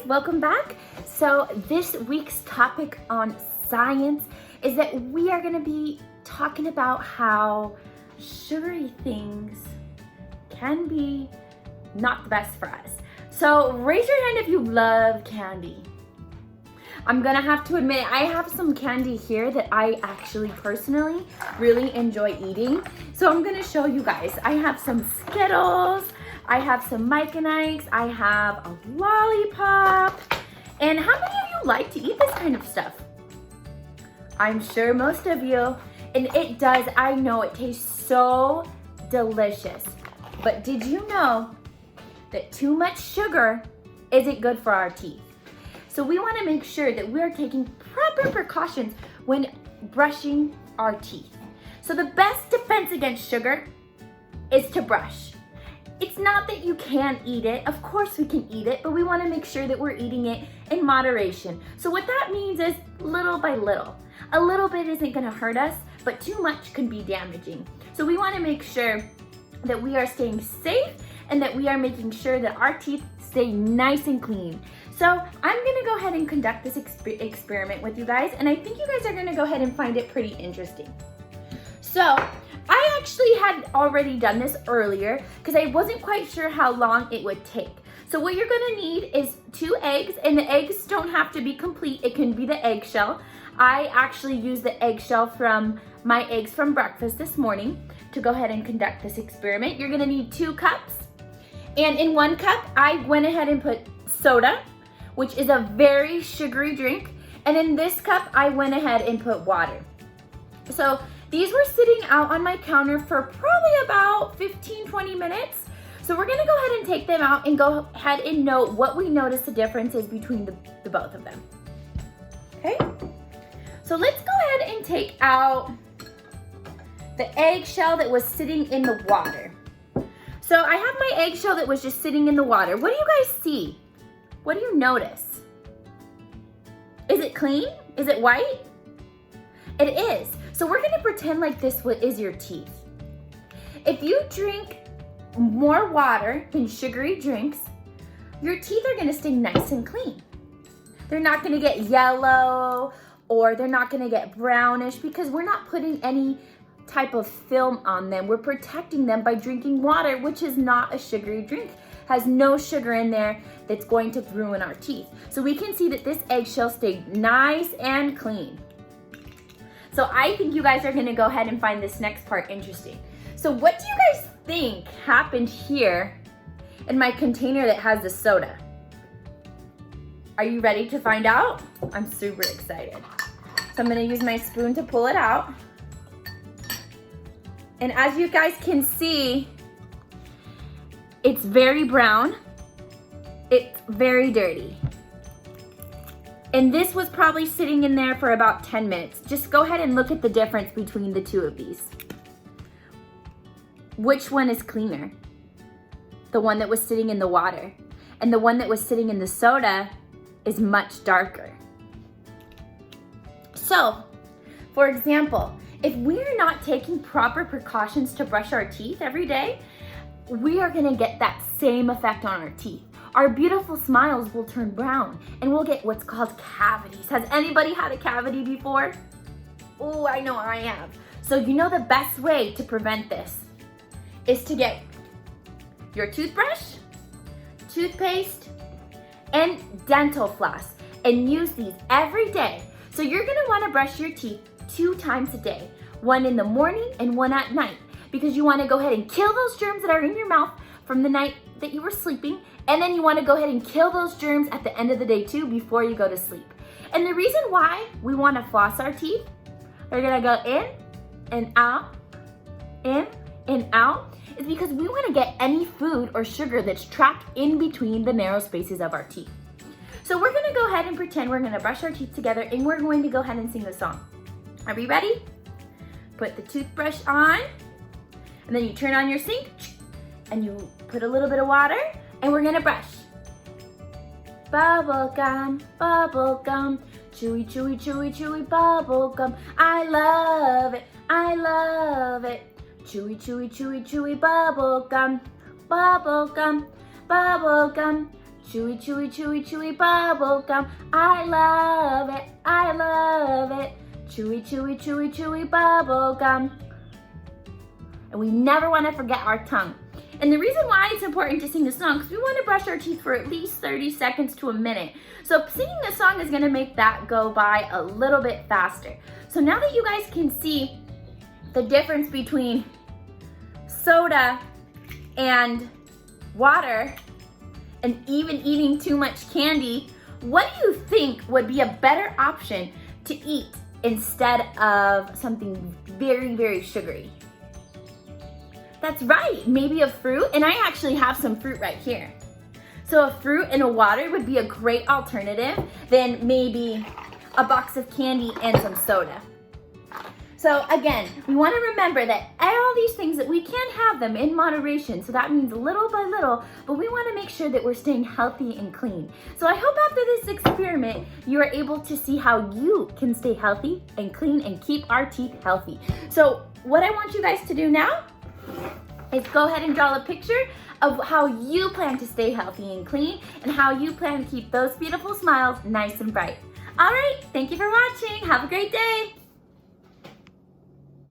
welcome back. So this week's topic on science is that we are going to be talking about how sugary things can be not the best for us. So raise your hand if you love candy. I'm gonna have to admit, I have some candy here that I actually personally really enjoy eating. So I'm gonna show you guys. I have some Skittles, I have some Mike and Ike's, I have a lollipop. And how many of you like to eat this kind of stuff? I'm sure most of you. And it does, I know it tastes so delicious. But did you know that too much sugar isn't good for our teeth? So we want to make sure that we're taking proper precautions when brushing our teeth. So the best defense against sugar is to brush. It's not that you can't eat it. Of course we can eat it, but we want to make sure that we're eating it in moderation. So what that means is little by little. A little bit isn't going to hurt us, but too much can be damaging. So we want to make sure that we are staying safe and that we are making sure that our teeth stay nice and clean. So I'm gonna go ahead and conduct this experiment with you guys, and I think you guys are gonna go ahead and find it pretty interesting. So I actually had already done this earlier because I wasn't quite sure how long it would take. So what you're gonna need is 2 eggs, and the eggs don't have to be complete, it can be the eggshell. I actually used the eggshell from my eggs from breakfast this morning to go ahead and conduct this experiment. You're gonna need 2 cups, and in 1 cup, I went ahead and put soda, which is a very sugary drink. And in this cup, I went ahead and put water. So these were sitting out on my counter for probably about 15-20 minutes. So we're gonna go ahead and take them out and go ahead and note what we notice the difference is between the both of them. Okay, so let's go ahead and take out the eggshell that was sitting in the water. So I have my eggshell that was just sitting in the water. What do you guys see? What do you notice? Is it clean? Is it white? It is. So we're gonna pretend like this is your teeth. If you drink more water than sugary drinks, your teeth are gonna stay nice and clean. They're not gonna get yellow or they're not gonna get brownish because we're not putting any type of film on them. We're protecting them by drinking water, which is not a sugary drink. Has no sugar in there that's going to ruin our teeth. So we can see that this eggshell stayed nice and clean. So I think you guys are gonna go ahead and find this next part interesting. So what do you guys think happened here in my container that has the soda? Are you ready to find out? I'm super excited. So I'm gonna use my spoon to pull it out. And as you guys can see, it's very brown, it's very dirty. And this was probably sitting in there for about 10 minutes. Just go ahead and look at the difference between the two of these. Which one is cleaner? The one that was sitting in the water. And the one that was sitting in the soda is much darker. So, for example, if we're not taking proper precautions to brush our teeth every day, we are gonna get that same effect on our teeth. Our beautiful smiles will turn brown and we'll get what's called cavities. Has anybody had a cavity before? Oh, I know I have. So you know the best way to prevent this is to get your toothbrush, toothpaste, and dental floss and use these every day. So you're gonna wanna brush your teeth 2 times a day, one in the morning and one at night, because you want to go ahead and kill those germs that are in your mouth from the night that you were sleeping, and then you want to go ahead and kill those germs at the end of the day too before you go to sleep. And the reason why we want to floss our teeth, they're going to go in and out, is because we want to get any food or sugar that's trapped in between the narrow spaces of our teeth. So we're going to go ahead and pretend we're going to brush our teeth together, and we're going to go ahead and sing the song. Are we ready? Put the toothbrush on, and then you turn on your sink, and you put a little bit of water, and we're gonna brush. Bubble gum, chewy, chewy, chewy, chewy bubble gum. I love it, I love it. Chewy, chewy, chewy, chewy bubble gum, bubble gum, bubble gum. Chewy, chewy, chewy, chewy bubble gum. I love it, I love it. Chewy, chewy, chewy, chewy bubble gum. And we never want to forget our tongue. And the reason why it's important to sing the song is we want to brush our teeth for at least 30 seconds to a minute. So singing the song is going to make that go by a little bit faster. So now that you guys can see the difference between soda and water, and even eating too much candy, what do you think would be a better option to eat instead of something very, very sugary? That's right, maybe a fruit, and I actually have some fruit right here. So a fruit and a water would be a great alternative than maybe a box of candy and some soda. So again, we want to remember that all these things that we can have them in moderation. So that means little by little, but we want to make sure that we're staying healthy and clean. So I hope after this experiment, you are able to see how you can stay healthy and clean and keep our teeth healthy. So what I want you guys to do now is go ahead and draw a picture of how you plan to stay healthy and clean and how you plan to keep those beautiful smiles nice and bright. All right, thank you for watching. Have a great day.